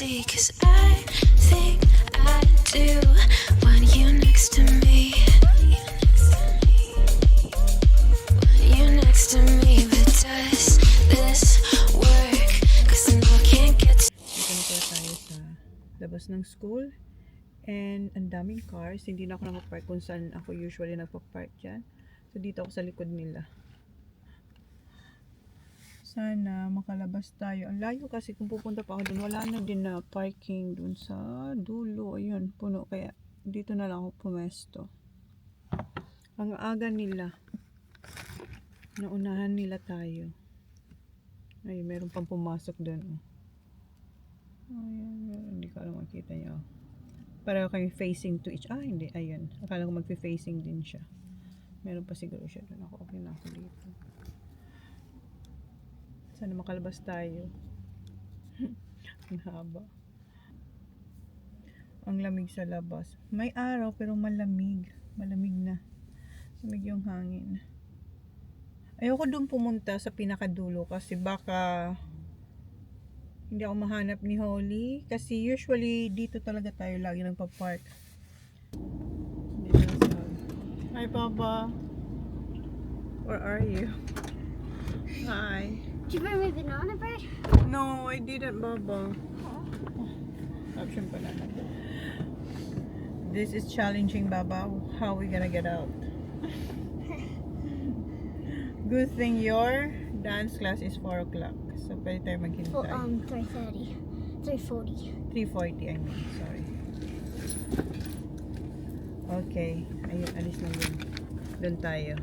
see, 'cause I think I do want you next to me. Want you next to me, but does this work? 'Cause I know I can't get to. Dito na kaya tayo sa labas ng school. And ang daming cars. Hindi na ako nakapark kung saan ako usually nagpa-park dyan. So dito ako sa likod nila. Sana makalabas tayo. Ang layo kasi kung pupunta pa ako dun, wala na din na parking dun sa dulo. Ayun, puno. Kaya dito na lang ako pumesto. Ang aga nila. Naunahan nila tayo. Ay, meron pang pumasok dun. Ayan, hindi ko alam makita niyo. Para kayo facing to each. Hindi. Ayun. Akala ko magpe-facing din siya. Meron pa siguro siya dun. Ako, okay na ako dito. Sana makalabas tayo. Ang haba. Ang lamig sa labas. May araw pero malamig. Malamig na. Malamig yung hangin. Ayoko dun pumunta sa pinakadulo kasi baka hindi ako mahanap ni Holly. Kasi usually dito talaga tayo lagi nagpa-park. Hi Papa. Where are you? Hi. Did you bring my banana bread? No, I didn't, Baba. Option pala. This is challenging, Baba. How are we gonna get out? Good thing your dance class is 4 o'clock. So, pwede tayo maghintay. 3:30. 3:40. 3:40, I mean. Sorry. Okay. Ayun, alis na yun. Doon tayo.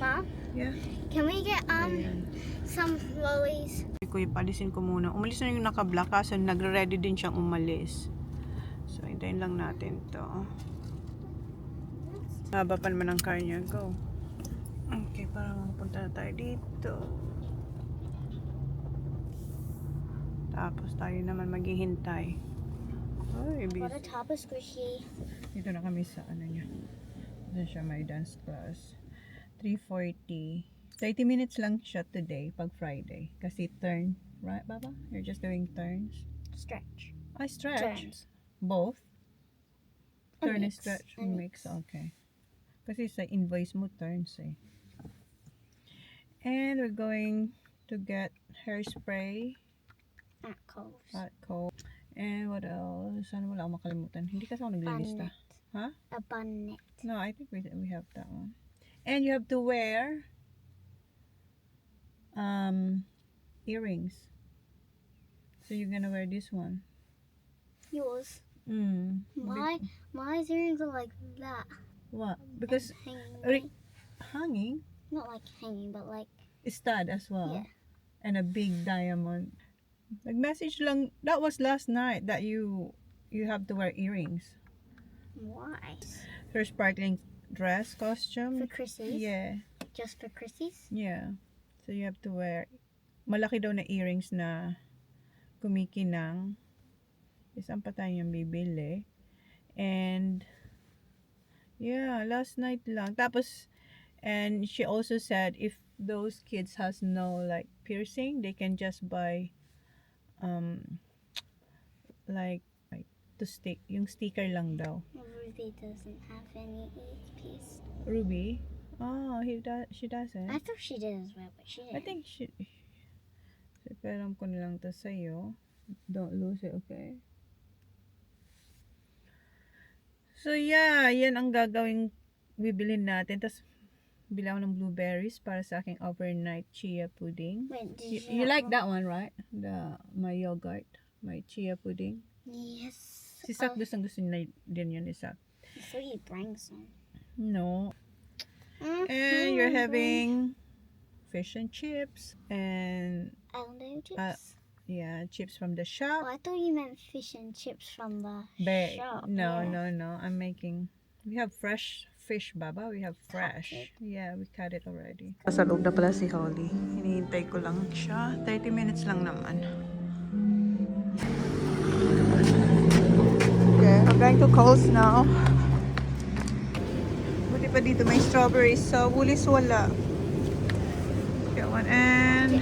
Mom, Yeah. can we get Ayan. some lollies? Kuya, palisin ko muna. Umalis na yung naka-black kaso nagre-ready din siyang umalis. So, hintayin lang natin to. Haba pa naman ang car niya. Go. Okay, para mapunta na tayo dito. Tapos tayo naman maghihintay. Ay, Got a busy. top of squishy. Dito na kami sa ano niya. Dito siya may dance class. 3:40. 30 minutes lang siya today pag Friday. Kasi turn. Right, Baba? You're just doing turns? Stretch. I stretch. Turns. Both? A Turn and mix. stretch. A Mix. Okay. Kasi sa invoice mo turns eh. And we're going to get hairspray At Coles. at Coke. And what else? Sana wala akong makalimutan. Hindi kasi ako naglilista. Huh? A bonnet. No, I think we have that one. And you have to wear earrings. So you're gonna wear this one. Yours. Big- My earrings are like that. What? Because Hanging. hanging Not like hanging, but like stud as well. Yeah. And a big diamond. Nag-message lang, that was last night that you have to wear earrings. why? Her sparkling dress costume. For Chrissy's. Yeah. Just for Chrissy's. Yeah. So you have to wear malaki daw na earrings na kumikinang. Isang pa tayo yung bibili. And yeah, last night lang. Tapos and she also said if those kids has no like piercing, they can just buy like to stick, yung sticker lang daw. Ruby doesn't have any piece. Ruby? Oh, she doesn't. I thought she did as well, but she didn't. I think she Separam ko na lang to sa'yo. Don't lose it, okay? So yeah, yan ang gagawing bibilhin natin. Tapos bili ako ng blueberries para sa aking overnight chia pudding. Wait, did You like that one, right? My yogurt, my chia pudding. Yes. Si Sak gusto niya din yun ni Sak. So you bring some. No. And you're having fish and chips and Allendale chips. yeah, chips from the Oh, shop. I thought you meant fish and chips from the shop. No, Yeah. no. We have fresh fish, Baba. We have fresh. Cut it. Yeah, we cut it already. Sa loob na pala si Holly. Hinihintay ko lang siya. 30 minutes lang naman. Okay, I'm going to Coles now. Buti pa dito may strawberries. So, Woolies wala. Get one and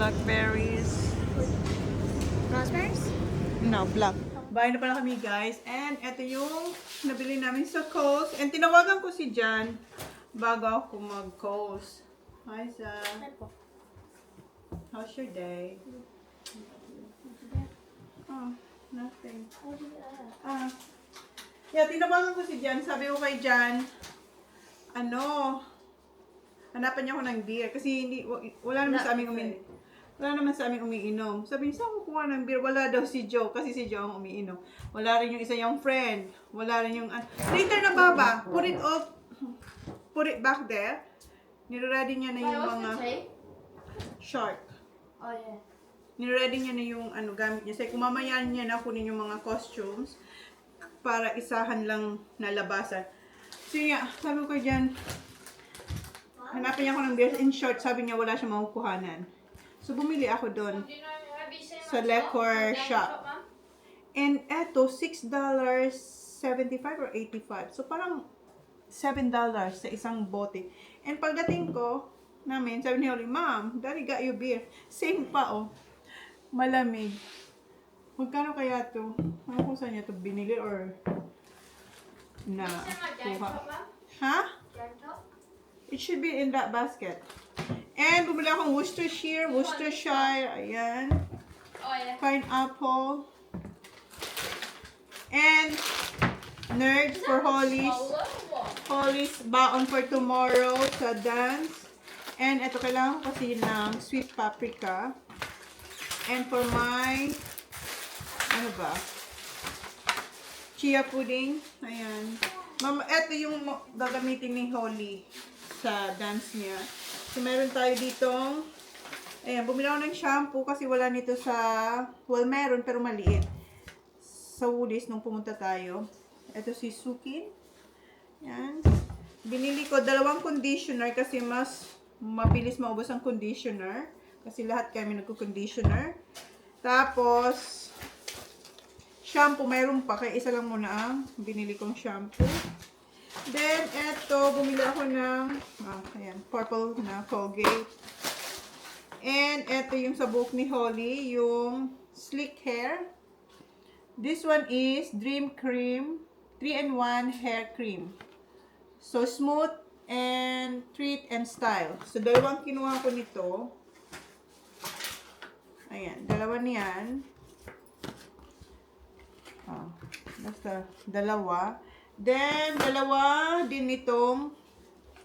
blackberries. Raspberries? No, black. Bahay na pala kami guys. And ito yung nabili namin sa Coles. And tinawagan ko si Jan bago ako mag-Coles. Hi, Zan. How's your day? Oh, nothing. Yeah, tinawagan ko si Jan. Sabi ko kay Jan, hanapan niya ako ng beer. Kasi wala naman sa aming umiinom. Sabi niya, saan kukuha ng beer? Wala daw si Joe. Kasi si Joe ang umiinom. Wala rin yung isa yung friend. Wala rin yung... Later na baba. Put it back there. Nire-ready niya na yung mga... Shark. Oh, yeah. Nire-ready niya na yung gamit niya. Kasi kumamayan niya na kunin yung mga costumes para isahan lang na labasan. So yeah, sabi ko dyan, hanapin niya ako ng beer. In short, sabi niya wala siyang makukuhanan. So, bumili ako doon sa liquor shop. And eto, $6.75 or 85. So, parang $7 sa isang bote. And pagdating ko namin, sabi ni Holly, Mom, Daddy got you beer. Same pa, oh. Malamig. Magkano kaya to? Ano kung saan niya to binili or na kuha? Ha? It should be in that basket. And bumili akong Worcestershire, ayan. Oh, yeah. Pineapple. And nerds for Holly's. Holly's baon for tomorrow sa dance. And ito, kailangan ko kasi ng sweet paprika. And for my, chia pudding. Ayan. Mama, ito yung gagamitin ni Holly sa dance niya. So, meron tayo ditong, ayan, bumili ako ng shampoo kasi wala nito sa, well, meron pero maliit. Sa Woolies nung pumunta tayo. Ito si Sukin. Ayan. Binili ko 2 conditioner kasi mas mabilis maubos ang conditioner. Kasi lahat kami nagko-conditioner. Tapos, shampoo, mayroon pa. Kaya isa lang muna ang binili kong shampoo. Then, eto, bumili ako ng, ayan, purple na Colgate. And, eto yung sa buhok ni Holly, yung slick hair. This one is Dream Cream, 3-in-1 hair cream. So, smooth and treat and style. So, 2 kinuha ko nito. Ayan, 2 niyan. Basta 2. Then, 2 din itong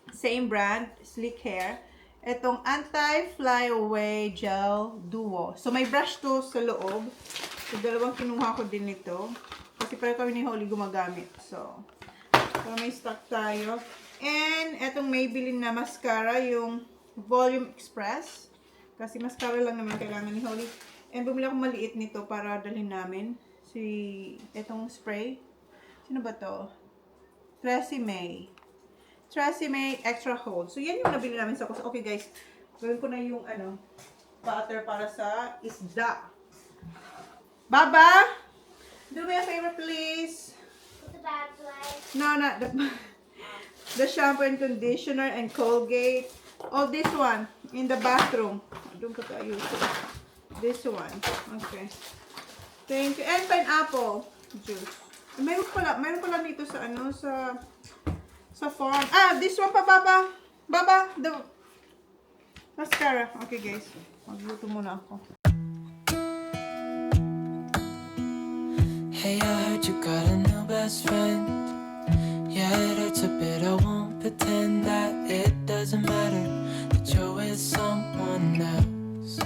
same brand, slick hair. Itong anti-flyaway gel duo. So, may brush to sa loob. So, 2 kinuha ko din ito. Kasi pareho kami ni Holly gumagamit. So, para may stock tayo. And, itong Maybelline na mascara, yung Volume Express. Kasi mascara lang naman kailangan ni Holly. And, bumili akong maliit nito para dalhin namin. Itong spray. Sino ba to? Tresemme Extra Hold. So, yan yung nabili namin sa Coles. Okay, guys. Gawin ko na yung, butter para sa isda. Baba! Do me a favor, please. Put the bag away. No, not the shampoo and conditioner and Colgate. Oh, this one. In the bathroom. Doon ko tayo use it. This one. Okay. Thank you. And pineapple juice. Mayroon pala dito sa sa farm. This one pa, Baba. Baba, the mascara. Okay, guys. Magluto muna ako. Hey, I heard you got a new best friend. Yeah, it hurts a bit. I won't pretend that it doesn't matter that you're with someone else.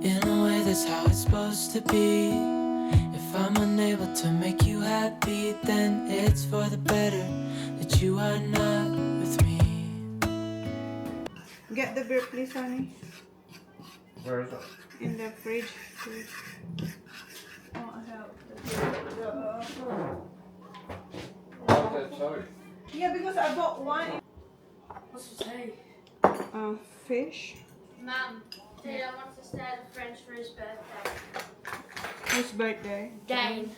In a way, that's how it's supposed to be. If I'm unable to make you happy, then it's for the better that you are not with me. Get the beer, please, honey. Where is it? In the fridge. Oh, I have the beer. Why did that tell you? Yeah, because I bought one. What's it say? Fish. Mum, Taylor wants to stay at French for his birthday. Whose birthday? Dane.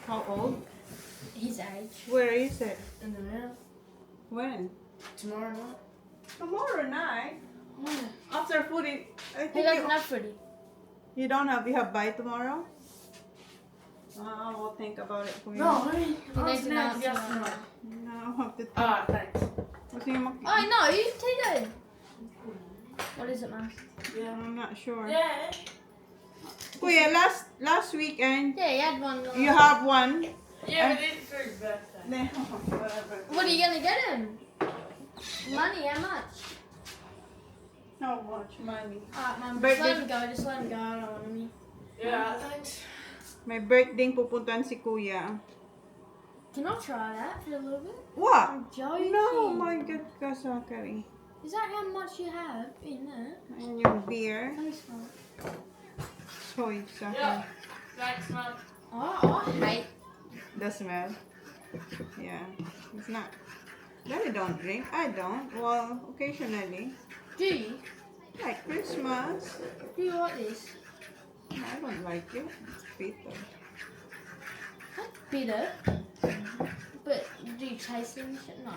How old? His age. Where is it? In the middle. When? Tomorrow night. Tomorrow night. After food, I He think doesn't have foodie. you don't have. You have bite tomorrow. We'll think about it for you. You need to know. No, I'll have to think. Thanks. What's your monkey? Oh no, you take it. What is it, man? I'm not sure. Yeah. Kuya, last weekend Yeah, you had one. you have one. Yeah, we did it for his birthday. Whatever. What are you gonna get him? Money? How much? How much money? Alright, man. Just Birthday- let him go. Just let him go. I don't want him. Yeah, thanks. May birthday pupuntahan si Kuya. Can I try that for a little bit? What? I'm joking. No, my God, Kasakari. Is that how much you have in there? And yung beer. Let me smell. Soy sa Yeah. Thanks, man. Oh, I hate. the smell. Yeah, it's not. Daddy don't drink. I don't. Well, occasionally. Do you? Like Christmas. Do you like this? I don't like it. It's bitter. That's bitter. But do you taste it and shit? No.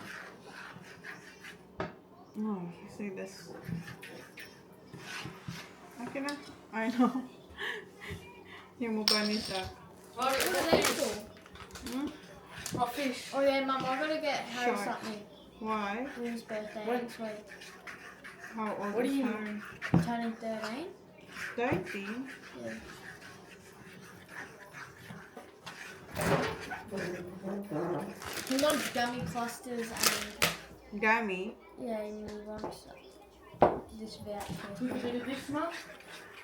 No, see this. I cannot. I know. Yung mukha ni Shaq. What are they for? Hmm? What fish? Oh yeah, Mum, I gotta get Harry Sure. something Why? for his birthday What? next week. How old What is do you- Harry? Turning 13. 13? Yeah. He loves gummy clusters and Gummy? yeah, and he wants this voucher. This month?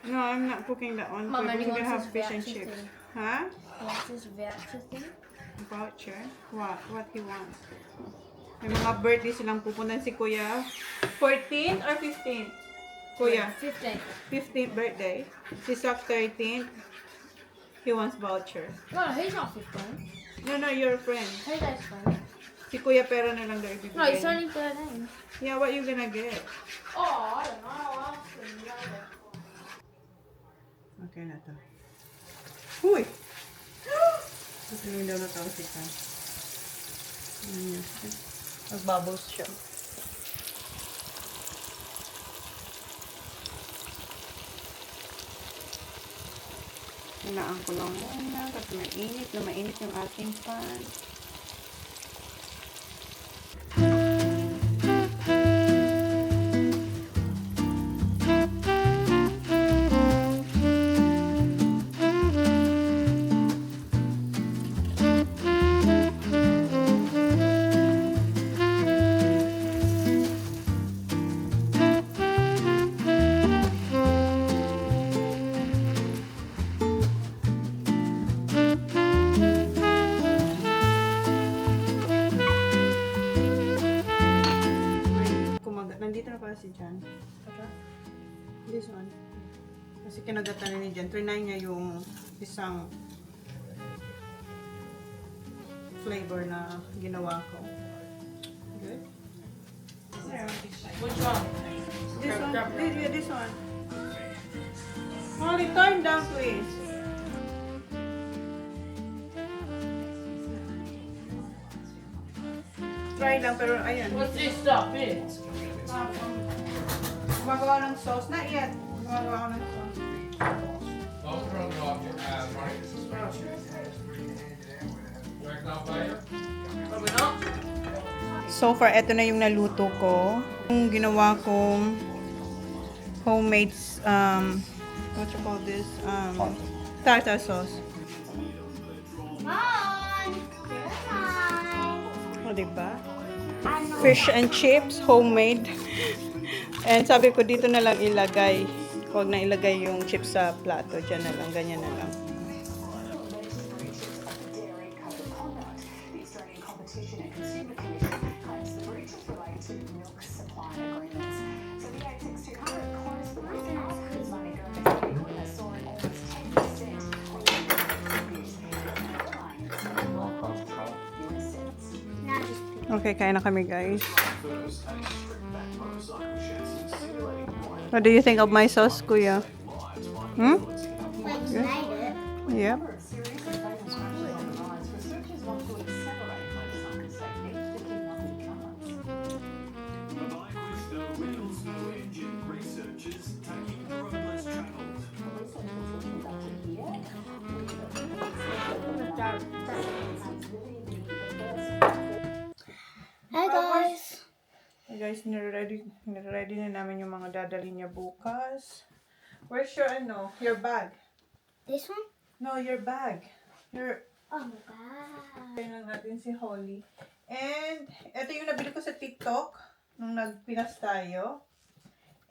No, I'm not cooking that one. Mum, We're and he gonna wants have his fish and voucher chips. thing. Huh? He wants this voucher thing. Voucher? What? What he wants? May mga birthday silang pupuntan si Kuya. 14 or 15? Kuya, 15. 15th birthday. Si Sak 13th. He wants voucher. No, he's not 15. No, your friend. Who's his friend? Si Kuya Pera na lang daw ibibigay. No, he's only 13. Yeah, what you gonna get? Oh, I don't know. I'll ask him later. Okay na to. Huy! Hindi daw natawasikan. Mag-bubbles siya. Hinaan ko lang muna kasi mainit yung ating pan. Nandito na pala si Jan. This one. Kasi kinagatan na ni Jan. Trinay niya yung isang flavor na ginawa ko. Good? Which one? This one? This one. Molly, turn down please. Try lang pero ayan. What's this stuff? It? Gumagawa ng sauce. Not yet. Gumagawa ko ng sauce. So far, eto na yung naluto ko. Yung ginawa kong homemade, what you call this? Tartar sauce. Mom! O, diba? Fish and chips, homemade. And sabi ko, dito na lang ilagay. Huwag na ilagay yung chips sa plato. Diyan na lang, ganyan na lang. Okay, kain na kami, guys. What do you think of my sauce, Kuya? Hmm? Like, you made it. Yep. Hi guys. Hey guys, nire-ready na namin yung mga dadali niya bukas. Where's your your bag? This one? No, your bag. Oh my god. Kaya lang natin si Holly. And, ito yung nabili ko sa TikTok nung nagpinas tayo.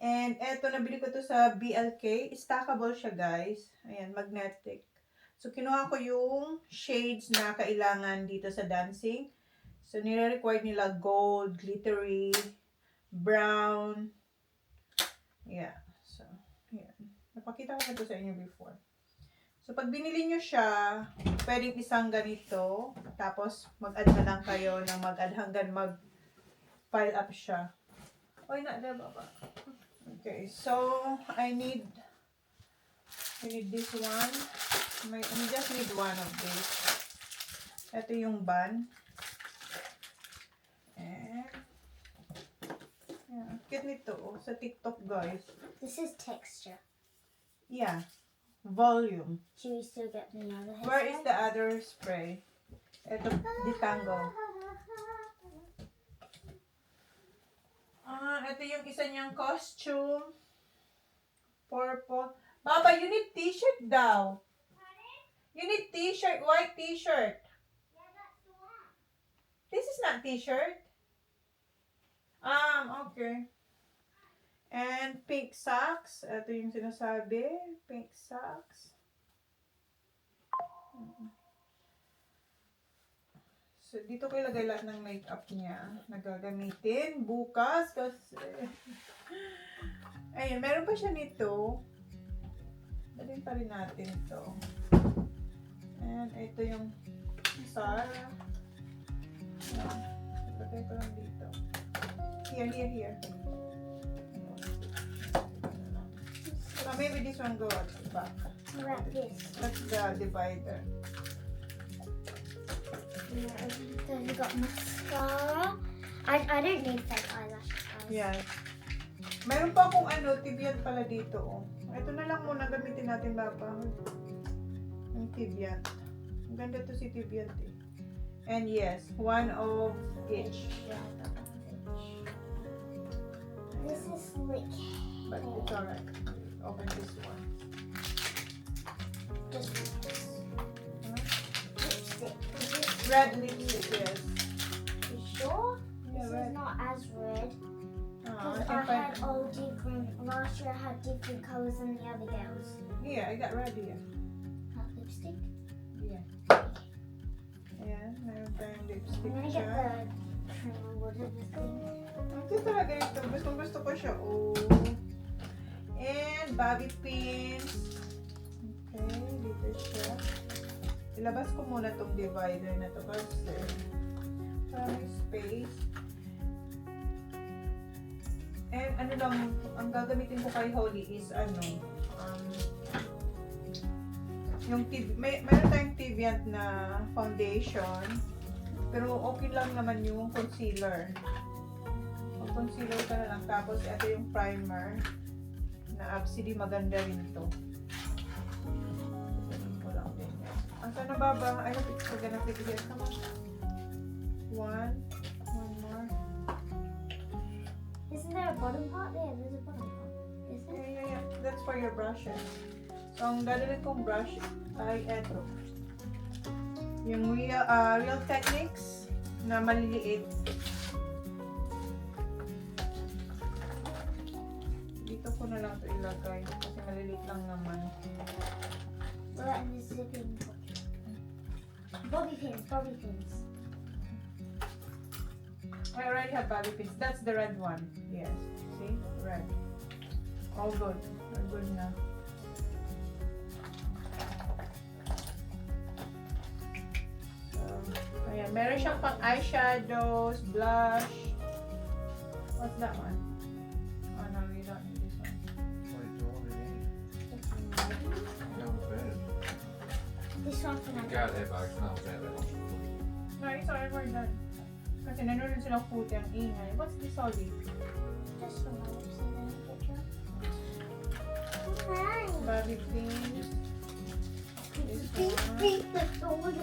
And, ito nabili ko to sa BLK. Stackable siya guys. Ayan, magnetic. So, kinuha ko yung shades na kailangan dito sa dancing. So, nire-require nila gold, glittery, brown. Yeah. So, ayan. Napakita ko na to sa inyo before. So, pag binili nyo siya, pwedeng isang ganito. Tapos, mag-add na lang kayo ng mag-add hanggang mag-pile up siya. Oy, na, baba. Okay. So, I need this one. I just need one of this. Ito yung bun. And, yeah, cute nito. Sa TikTok, guys. This is texture. Yeah. Volume. Should we still get another hair? Where is the other spray? Ito, detangle. Ito yung isa niyang costume. Purple. Baba, you need t-shirt daw. You need t-shirt, white t-shirt. Yeah, that's the one. This is not t-shirt. Okay. And pink socks. Ito yung sinasabi. Pink socks. So, dito ko ilagay lahat ng makeup niya na gagamitin bukas kasi ayun, meron pa siya nito. Dalhin pa rin natin ito. And ito yung Sarah. Ilagay ko lang dito. Here. So maybe this one go at the back. What about this? That's the divider. Yeah, then you got mascara. I don't need fake eyelashes, guys. Yeah. Meron pa akong tibian pala dito. Oh. Ito na lang muna gamitin natin, Baba. Yung tibian. Ang ganda to si tibian eh. And yes, one of each. Yeah, I got one of each. This is slick. But it's alright. Open this one. Just this. Lipstick. Red lipstick, yes. You sure? Yeah, This red. is not as red. Because I I can had all different. Last year I had different colors than the other girls. Yeah, I got red here. Lipstick. Yeah. Ayan, meron tayong lipstick I'm gonna siya. get the cream whatever thing. Ito talaga ito. Gusto ko siya. Oh. And bobby pins. Okay, dito siya. Ilabas ko muna tong divider na to kasi para may space. And ano lang, ang gagamitin ko kay Holly is yung meron tayong Tiviant na foundation. Pero okay lang naman yung concealer. Yung concealer ka na lang. Tapos ito yung primer na actually maganda rin ito. Ang sana Baba, I hope it's gonna fit here. Come on. One more. Isn't there a bottom part there? There's a bottom part. Is there? Yeah. That's for your brushes. So, ang dadalhin kong brush ay eto. Yung Real Techniques na maliliit. Dito ko na lang ito ilagay kasi maliliit lang naman. We're in the zipping pocket. Bobby pins. I already have bobby pins. That's the red one. Yes. See? Red. All good. All good na. So, ayan. Meron siyang pang eyeshadows, blush. What's that one? Oh no, we don't need this one. This one for now. Got it, but I can't say that. No, it's alright. We're done. Kasi nanonood sila puti ang ingay. What's this, Ollie? Just for my lips and then I get drunk. Nice. Bobby pins. This one.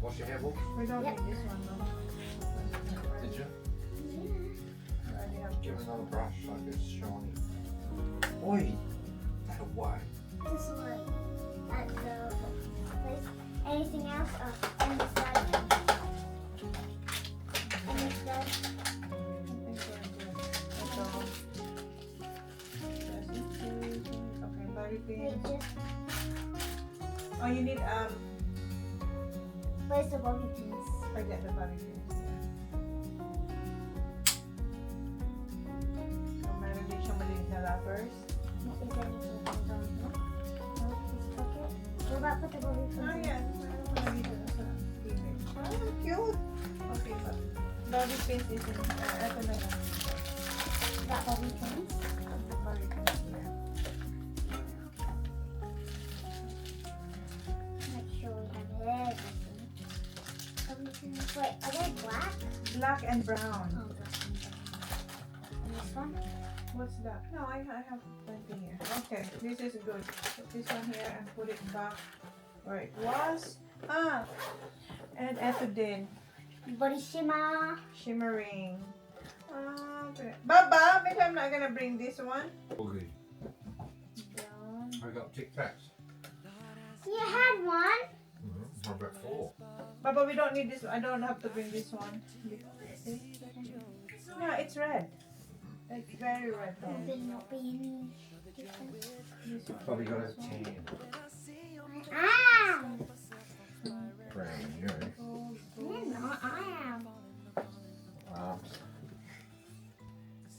Wash your hair, Wolf? We don't Yep. need this one though. Did you? I already have Give it another brush like it's shiny. Oi! That away. This one at the place. Anything else? Oh, and this side. And this side. Okay, body Wait, paint. just Oh, you need where's the bobby pins? I get the body paint. So, meron din siyang maliit na wrappers. Is there anything else on here? No, just pocket. What about put the bobby pins? Oh, yeah. Meron ko na dito sa image. Oh, cute! Okay, but body paint is in, eto na lang. Got bobby pins. Body paint, yeah. Make sure we have everything. Bobby pins. Wait, are they black? Black and brown. Oh, black and brown. And this one? What's that? No, I have plenty here. Okay, this is good. Put this one here and put it back where it was. Ah! And eto din. Body shimmer. Shimmering. Okay. Baba, maybe I'm not gonna bring this one. Okay. Brown. I got Tic Tacs. You had one. I've got 4. Baba, we don't need this. I don't have to bring this one. Yeah, it's red. It's very red though. Will not be any different. This one. Probably got a This one. 10. Ah! Brown, you know. You're not. I am. Arms.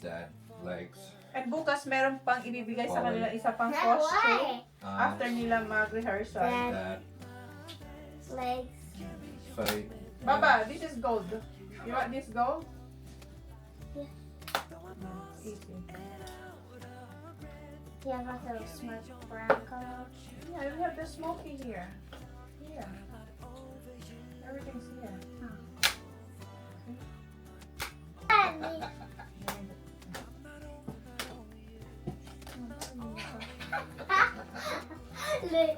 Dad, legs. And bukas meron pang ibibigay sa kanila isa pang That costume way. after nila mag-rehearsal. Dad. Dad, Legs. feet. Baba, this is gold. You want this gold? Yeah. Easy. You have like a smoke brown color. Yeah, we have the smoky here. Here. Everything's here. Look.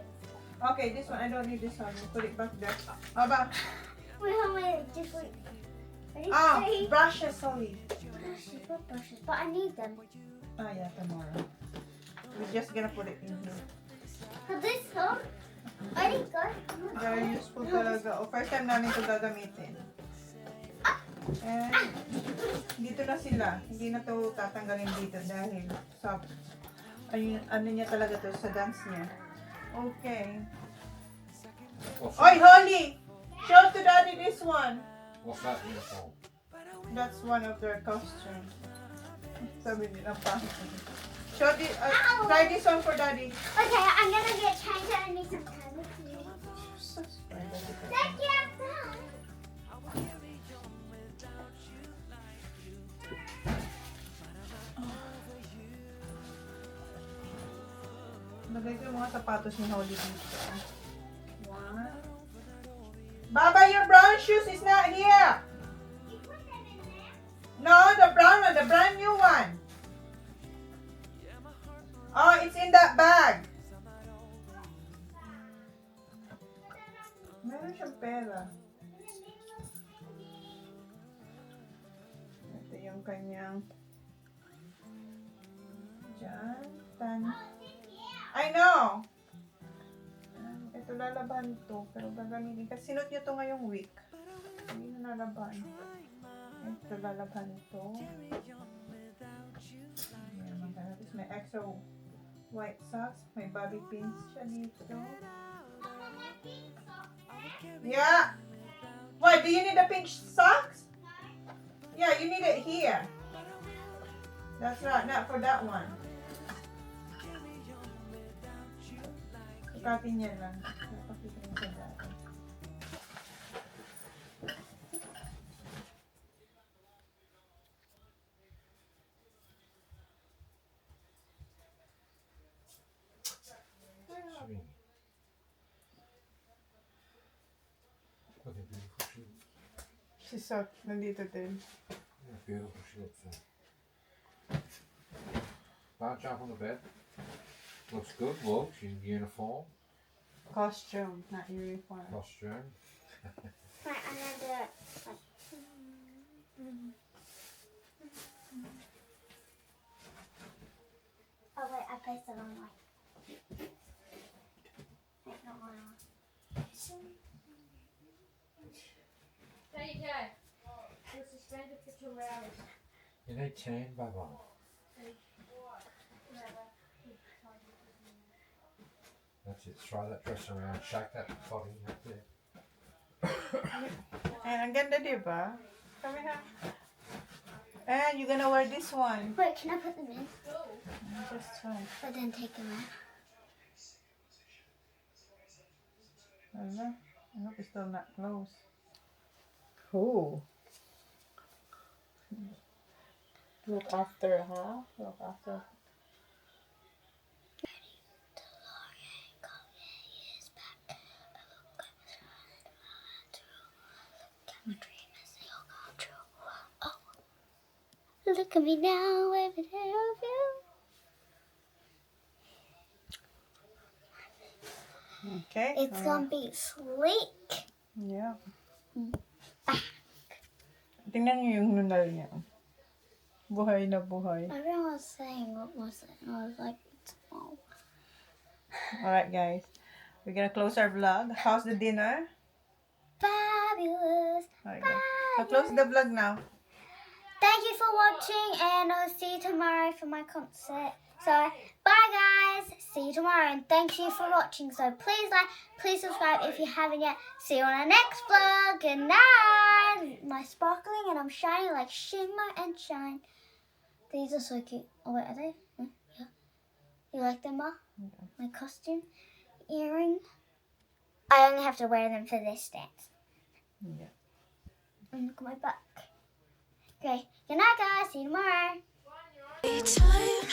Okay, this one, I don't need this one. We'll put it back there. Baba. We have my different. Ah, brushes, sorry. Brushes, but I need them. Ah, yeah, tomorrow. We're just gonna put it in here. For this one, I didn't go. Very useful talaga. O, first time namin ito gagamitin. And, dito na sila. Hindi na to tatanggalin dito dahil sa, ano niya talaga to, sa dance niya. Okay. What's Oi, that? Holly! Show to daddy this one. What's that uniform? That's one of their costumes. Sabi nila pa. Show this, try this one for daddy. Okay, I'm gonna get changed and I need some time with you. Thank you, Dad. Lagay ko yung mga sapatos ni Holly dito. One. Baba, your brown shoes is not here. No, the brown one, the brand new one. Oh, it's in that bag. Meron siyang pera. Ito yung kanyang dyan. I know. Ito lalaban to, pero gagamitin. Kasi sinot niyo to ngayong week. Hindi na nalaban. Ito lalaban to. Ayan, tapos may extra white socks. May bobby pins siya dito. Yeah. Why? Do you need the pink socks? Yeah, you need it here. That's right, not for that one. Sukatin niya lang. Napakita niya sa dati. Sweet. What a beautiful shoes. Si Sok, nandito din. Yeah, beautiful shoes. Bar jump on the bed. Looks good, Wolf. She's in uniform. Costume, not uniform. Costume. Right, I'm gonna do it. Oh wait, I placed it on my. Wait, not on. There you go. We're suspended for 2 hours. You need tan, Bubba. That's it. Throw that dress around. Shake that body up there. And ang ganda, diba? Come here. And you're gonna wear this one. Wait, can I put them in? This one. But then take them out. Hello? I hope it's still not closed. Cool. Look after, huh? Look after. Look at me now, every day of you. Okay. It's gonna be sleek. Yeah. Tingnan niyo yung nunal niya. Buhay na buhay. Everyone was saying, what was it? And I was like, it's small. Alright, guys. We're gonna close our vlog. How's the dinner? Fabulous. Alright, guys. So close the vlog now. Thank you for watching, and I'll see you tomorrow for my concert. So, bye guys. See you tomorrow, and thank you for watching. So please like, please subscribe if you haven't yet. See you on the next vlog. Good night. My sparkling, and I'm shining like shimmer and shine. These are so cute. Oh wait, are they? Yeah. You like them, Ma? Yeah. My costume, earring. I only have to wear them for this dance. Yeah. And look at my back. Okay. Good night, guys. See you tomorrow. Time